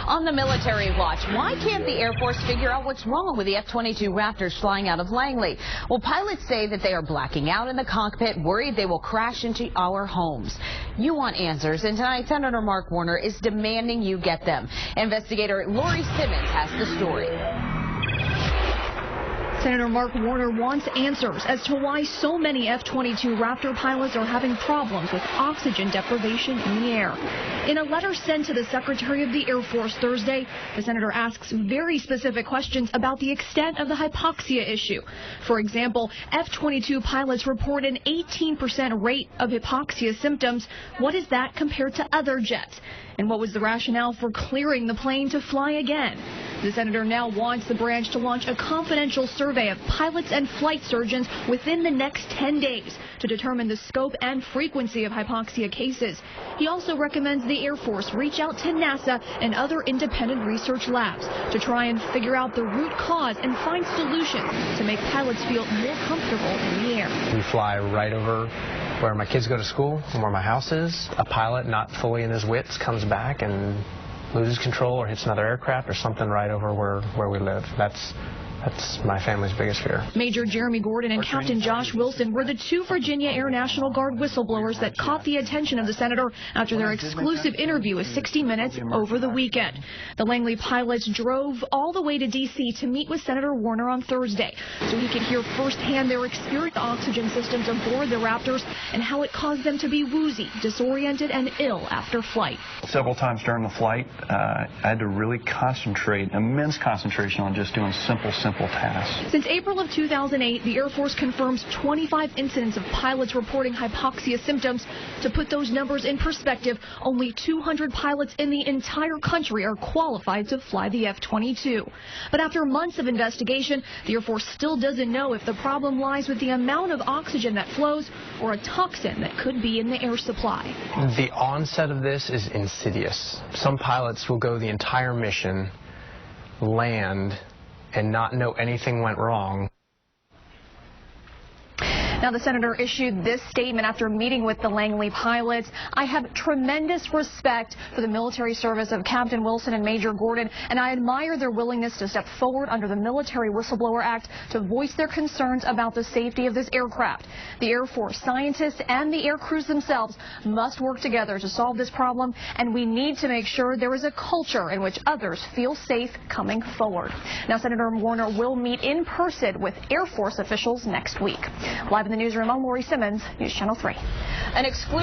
On the military watch, why can't the Air Force figure out what's wrong with the F-22 Raptors flying out of Langley? Well, pilots say that they are blacking out in the cockpit, worried they will crash into our homes. You want answers, and tonight Senator Mark Warner is demanding you get them. Investigator Lori Simmons has the story. Senator Mark Warner wants answers as to why so many F-22 Raptor pilots are having problems with oxygen deprivation in the air. In a letter sent to the Secretary of the Air Force Thursday, the senator asks very specific questions about the extent of the hypoxia issue. For example, F-22 pilots report an 18% rate of hypoxia symptoms. What is that compared to other jets? And what was the rationale for clearing the plane to fly again? The senator now wants the branch to launch a confidential survey of pilots and flight surgeons within the next 10 days to determine the scope and frequency of hypoxia cases. He also recommends the Air Force reach out to NASA and other independent research labs to try and figure out the root cause and find solutions to make pilots feel more comfortable in the air. We fly right over where my kids go to school and where my house is. A pilot not fully in his wits comes back and loses control or hits another aircraft or something right over where we live. That's my family's biggest fear. Major Jeremy Gordon and Captain Josh Wilson were the two Virginia Air National Guard whistleblowers that caught the attention of the senator after their exclusive interview with 60 Minutes over the weekend. The Langley pilots drove all the way to D.C. to meet with Senator Warner on Thursday so he could hear firsthand their experience with oxygen systems aboard the Raptors and how it caused them to be woozy, disoriented, and ill after flight. Several times during the flight, I had to really concentrate, immense concentration on just doing simple tasks. Since April of 2008, the Air Force confirms 25 incidents of pilots reporting hypoxia symptoms. To put those numbers in perspective, only 200 pilots in the entire country are qualified to fly the F-22. But after months of investigation, the Air Force still doesn't know if the problem lies with the amount of oxygen that flows or a toxin that could be in the air supply. The onset of this is insidious. Some pilots will go the entire mission, land, and not know anything went wrong. Now, the senator issued this statement after meeting with the Langley pilots. I have tremendous respect for the military service of Captain Wilson and Major Gordon, and I admire their willingness to step forward under the Military Whistleblower Act to voice their concerns about the safety of this aircraft. The Air Force, scientists, and the air crews themselves must work together to solve this problem, and we need to make sure there is a culture in which others feel safe coming forward. Now, Senator Warner will meet in person with Air Force officials next week. Live in the newsroom, I'm Lori Simmons, News Channel 3. An exclusive